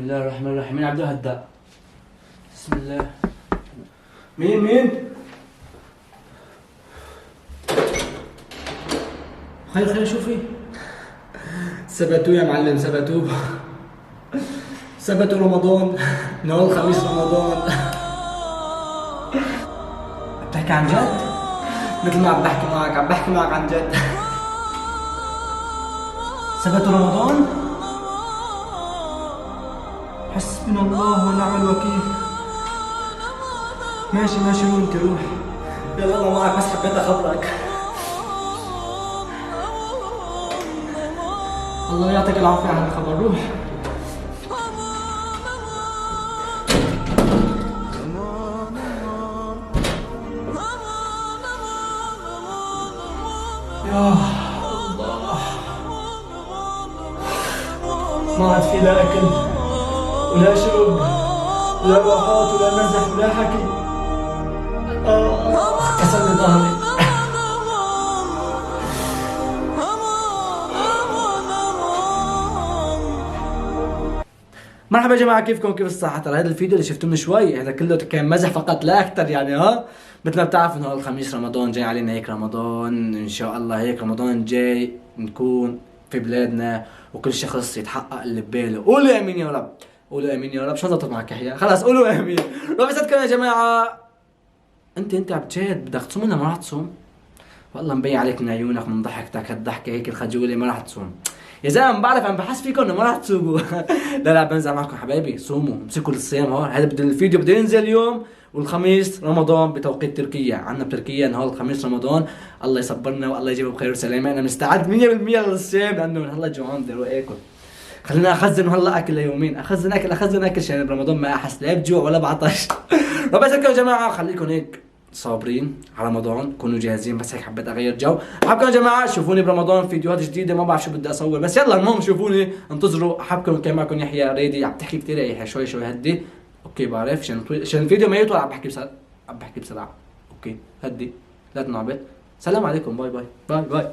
الله الرحمن الرحيم. مين عبده هدا؟ بسم الله. مين؟ خير شوفي. ثبتوا يا معلم، ثبتوا رمضان من اول خميس رمضان. بتحكي عن جد؟ مثل ما عم بحكي معك عن جد. ثبتوا رمضان؟ حسبنا الله ونعم الوكيل. ماشي وانت روح. يلا الله معك، بس حبيت اخبرك. الله يعطيك العافية على الخبر، روح. يا الله، ما عاد في لا أكل ولا شرب ولا راحات ولا مزح ولا حكي. كسرني ظهري. مرحبا يا جماعه، كيفكم؟ كيف الصحه؟ ترى هذا الفيديو اللي شفتوه من شوي هذا كله كان مزح فقط لا اكثر، يعني مثل ما بتعرفوا انه الخميس رمضان جاي علينا، هيك رمضان ان شاء الله، هيك رمضان جاي نكون في بلادنا وكل شخص يتحقق اللي بباله. قولوا امين يا رب، قولوا امين يا رب. شو ضبطت معك يحيى؟ خلاص قولوا امين. رب يسعدكم يا جماعه. انت عم تشاهد، بدك تصوم ولا ما راح تصوم؟ والله مبين عليك من عيونك من ضحكتك، هالضحكه هيك الخجوله، ما راح تصوم يا زلمه. بعرف عم بحس فيكم انه ما راح تصوموا. لا بنزل معكم حبايبي، صوموا، امسكوا الصيام. هذا الفيديو بده ينزل اليوم والخميس رمضان بتوقيت تركيا. عندنا بتركيا نهار الخميس رمضان. الله يصبرنا والله يجيبه بخير وسلامه. انا مستعد 100% للصيام لانه من هلا جوعان بدي اروح اكل. خلينا اخزن هلا اكل ليومين، اخزن اكل عشان برمضان ما احس لا بجوع ولا بعطش. ربنا يسعدكم يا جماعه، خليكم هيك صابرين على رمضان، كونوا جاهزين. بس هيك حبيت اغير جو. حابكم يا جماعه شوفوني برمضان فيديوهات جديده، ما بعرف شو بدي اصور، بس يلا المهم شوفوني، انتظروا. حابكم كان معكم يحيى ريدي. عم تحكي كثير يا يحيى، شوي هدي. اوكي بعرف، عشان الفيديو ما يطول عم بحكي بسرعه. اوكي هدي، لا تنعبط. سلام عليكم، باي.